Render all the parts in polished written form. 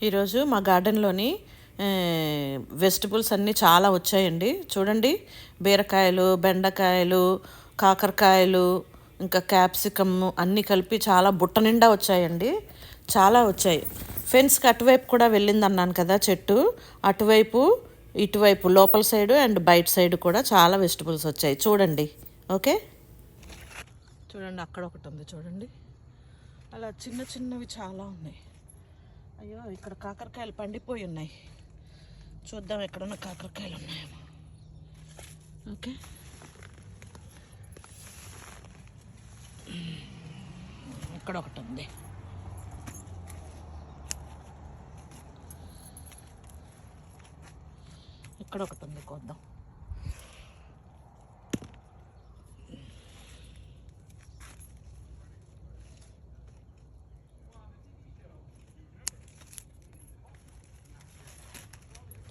ఈరోజు మా గార్డెన్లోని వెజిటబుల్స్ అన్నీ చాలా వచ్చాయండి. చూడండి, బీరకాయలు, బెండకాయలు, కాకరకాయలు, ఇంకా క్యాప్సికమ్ అన్నీ కలిపి చాలా బుట్ట నిండా వచ్చాయండి. చాలా వచ్చాయి. ఫెన్స్కి అటువైపు కూడా వెళ్ళిందన్నాను కదా చెట్టు, అటువైపు ఇటువైపు లోపల సైడు అండ్ బయట సైడ్ కూడా చాలా వెజిటబుల్స్ వచ్చాయి. చూడండి. ఓకే, చూడండి, అక్కడ ఒకటి ఉంది చూడండి. అలా చిన్న చిన్నవి చాలా ఉన్నాయి. అయ్యో, ఇక్కడ కాకరకాయలు పండిపోయి ఉన్నాయి. చూద్దాం ఎక్కడున్న కాకరకాయలు ఉన్నాయేమో. ఓకే, ఇక్కడ ఒకటి ఉంది. ఇక్కడ ఒకటి ఉంది, కొద్దాం.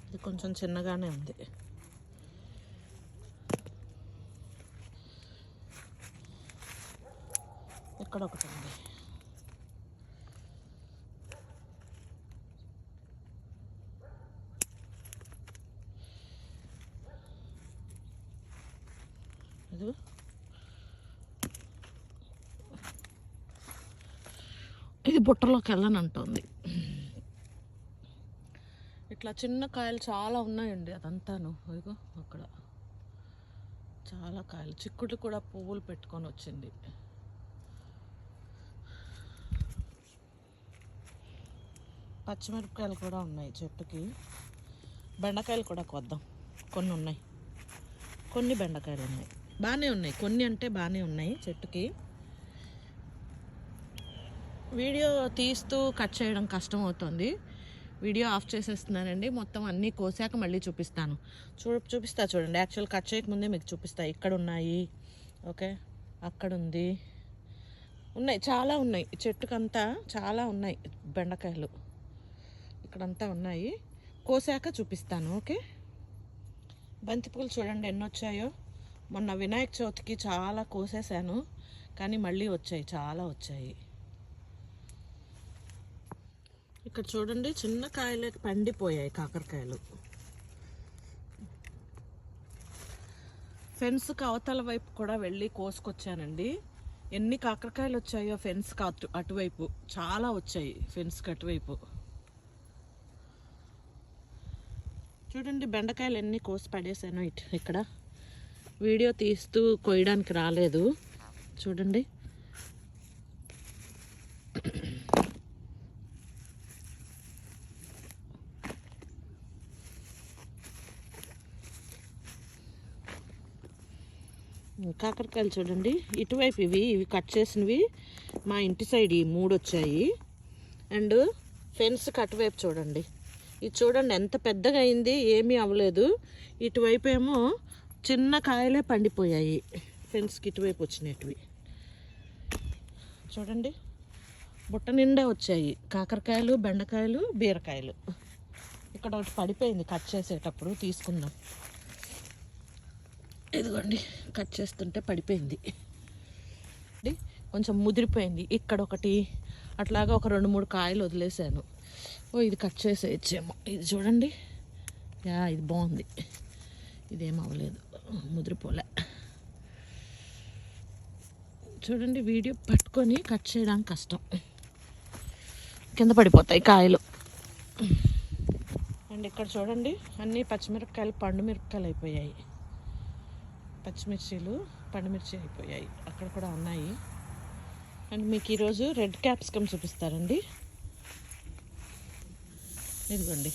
ఇది కొంచెం చిన్నగానే ఉంది. ఇక్కడ ఒకటి ఉంది. ఇది ఇది బుట్టలోకి వెళ్ళనంటుంది. ఇట్లా చిన్న కాయలు చాలా ఉన్నాయండి. అదంతాను ఇదిగో అక్కడ చాలా కాయలు. చిక్కుడు కూడా పువ్వులు పెట్టుకొని వచ్చింది. పచ్చిమిరపకాయలు కూడా ఉన్నాయి చెట్టుకి. బెండకాయలు కూడా కొద్దాం. కొన్ని ఉన్నాయి, కొన్ని బెండకాయలు ఉన్నాయి. బాగానే ఉన్నాయి, కొన్ని అంటే బాగానే ఉన్నాయి చెట్టుకి. వీడియో తీస్తూ కట్ చేయడం కష్టం అవుతుంది. వీడియో ఆఫ్ చేసేస్తున్నానండి. మొత్తం అన్నీ కోసాక మళ్ళీ చూపిస్తాను. చూపిస్తా చూడండి. యాక్చువల్ కట్ చేయకముందే మీకు చూపిస్తా. ఇక్కడ ఉన్నాయి, ఓకే, అక్కడ ఉంది, ఉన్నాయి, చాలా ఉన్నాయి. చెట్టుకంతా చాలా ఉన్నాయి బెండకాయలు. ఇక్కడంతా ఉన్నాయి. కోసాక చూపిస్తాను. ఓకే, బంతిపూలు చూడండి ఎన్ని వచ్చాయో. మొన్న వినాయక చవితికి చాలా కోసేసాను, కానీ మళ్ళీ వచ్చాయి, చాలా వచ్చాయి. ఇక్కడ చూడండి, చిన్న కాయలే పండిపోయాయి కాకరకాయలు. ఫెన్స్కి అవతల వైపు కూడా వెళ్ళి కోసుకొచ్చానండి. ఎన్ని కాకరకాయలు వచ్చాయో ఫెన్స్కి అటువైపు చాలా వచ్చాయి. ఫెన్స్కి అటువైపు చూడండి, బెండకాయలు ఎన్ని కోసి పడేసాను. ఇక్కడ వీడియో తీస్తూ కొయ్యడానికి రాలేదు. చూడండి, కాకరకాయలు చూడండి. ఇటువైపు ఇవి కట్ చేసినవి మా ఇంటి సైడ్ ఈ 3 వచ్చాయి. అండ్ ఫెన్స్కి అటువైపు చూడండి. ఇది చూడండి ఎంత పెద్దగా అయింది, ఏమీ అవ్వలేదు. ఇటువైపు ఏమో చిన్న కాయలే పండిపోయాయి. ఫెన్స్కి ఇటువైపు వచ్చినవి చూడండి, బుట్ట నిండా వచ్చాయి కాకరకాయలు, బెండకాయలు, బీరకాయలు. ఇక్కడ ఒకటి పడిపోయింది కట్ చేసేటప్పుడు, తీసుకుందాం. ఇదిగోండి, కట్ చేస్తుంటే పడిపోయింది, కొంచెం ముదిరిపోయింది. ఇక్కడ ఒకటి, అట్లాగా ఒక 2-3 కాయలు వదిలేసాను. ఇది కట్ చేసేయచ్చేమో. ఇది చూడండి, ఇది బాగుంది. ఇదేం అవ్వలేదు, ముదిరిపోలే. చూడండి, వీడియో పట్టుకొని కట్ చేయడానికి కష్టం, కింద పడిపోతాయి కాయలు. అండ్ ఇక్కడ చూడండి, అన్నీ పచ్చిమిరపకాయలు, పండు మిరపకాయలు అయిపోయాయి. పచ్చిమిర్చీలు, పండుమిర్చి అయిపోయాయి. అక్కడ కూడా ఉన్నాయి. అండ్ మీకు ఈరోజు రెడ్ క్యాప్సికమ్ చూపిస్తారండి. ఇదిగోండి,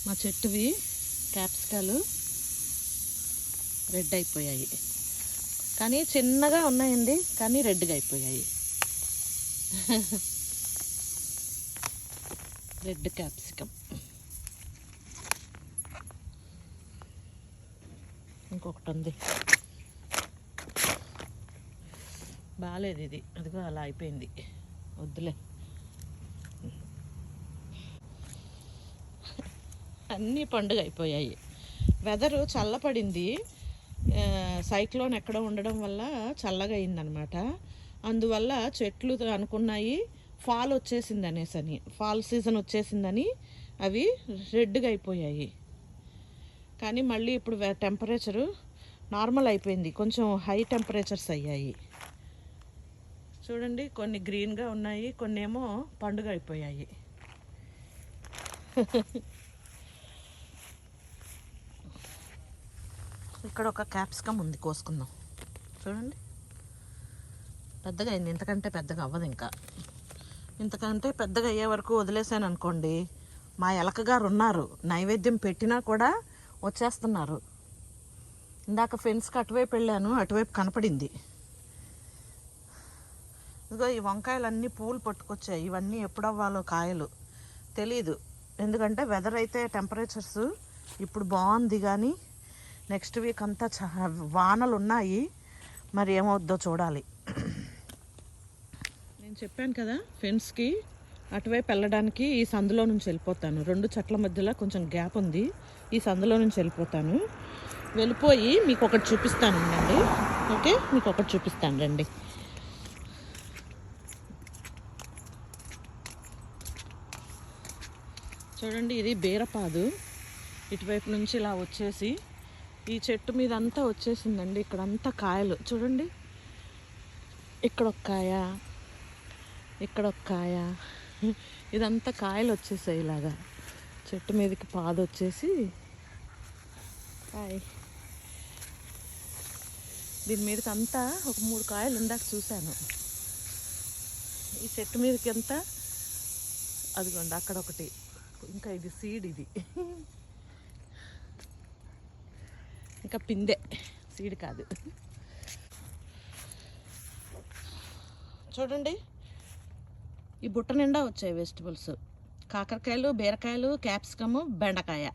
మా చెట్టువి క్యాప్సికాలు రెడ్ అయిపోయాయి. కానీ చిన్నగా ఉన్నాయండి, కానీ రెడ్గా అయిపోయాయి. Red capsicum. ఇంకొకటి ఉంది, బాగాలేదు ఇది. అదిగో అలా అయిపోయింది, వద్దులే. అన్నీ పండుగ అయిపోయాయి. వెదరు చల్లపడింది. సైక్లోన్ ఎక్కడ ఉండడం వల్ల చల్లగా అయిందనమాట. అందువల్ల చెట్లు అనుకున్నాయి ఫాల్ వచ్చేసింది అనేసని, ఫాల్ సీజన్ వచ్చేసిందని అవి రెడ్గా అయిపోయాయి. కానీ మళ్ళీ ఇప్పుడు టెంపరేచరు నార్మల్ అయిపోయింది, కొంచెం హై టెంపరేచర్స్ అయ్యాయి. చూడండి, కొన్ని గ్రీన్గా ఉన్నాయి, కొన్ని ఏమో పండుగ అయిపోయాయి. ఇక్కడ ఒక క్యాప్సికమ్ ఉంది, కోసుకుందాం. చూడండి, పెద్దగా అయింది, ఇంతకంటే పెద్దగా అవ్వదు. ఇంకా ఇంతకంటే పెద్దగా అయ్యే వరకు వదిలేసాను అనుకోండి, మా ఎలకగారు ఉన్నారు, నైవేద్యం పెట్టినా కూడా వచ్చేస్తున్నారు. ఇందాక ఫెన్స్కి అటువైపు వెళ్ళాను, అటువైపు కనపడింది. ఇదిగో ఈ వంకాయలు అన్నీ పూలు పట్టుకొచ్చాయి. ఇవన్నీ ఎప్పుడు అవ్వాలో కాయలు తెలీదు, ఎందుకంటే వెదర్ అయితే టెంపరేచర్స్ ఇప్పుడు బాగుంది, కానీ నెక్స్ట్ వీక్ అంతా వానలు ఉన్నాయి, మరి ఏమవుద్దో చూడాలి. నేను చెప్పాను కదా, ఫెన్స్కి అటువైపు వెళ్ళడానికి ఈ సందులో నుంచి వెళ్ళిపోతాను. 2 చెట్ల మధ్యలో కొంచెం గ్యాప్ ఉంది, ఈ సందులో నుంచి వెళ్ళిపోతాను. వెళ్ళిపోయి మీకు ఒకటి చూపిస్తాను అండి. ఓకే, మీకు ఒకటి చూపిస్తాను రండి. చూడండి, ఇది బీరపాదు. ఇటువైపు నుంచి ఇలా వచ్చేసి ఈ చెట్టు మీద అంతా వచ్చేసిందండి. ఇక్కడంతా కాయలు చూడండి, ఇక్కడ ఒక కాయ, ఇక్కడ ఒక కాయ, ఇదంతా కాయలు వచ్చేసాయి. ఇలాగా చెట్టు మీదకి పాదు వచ్చేసి దీని మీదకి అంతా ఒక 3 కాయలు ఇందాక చూశాను. ఈ చెట్టు మీదకి అంతా అదిగోండి, అక్కడ ఒకటి, ఇంకా ఇది సీడ్, ఇది ఇంకా పిందె, సీడ్ కాదు. చూడండి, ఈ బుట్ట నిండా వచ్చాయి వెజిటబుల్స్. కాకరకాయలు, బీరకాయలు, క్యాప్సికము, బెండకాయ.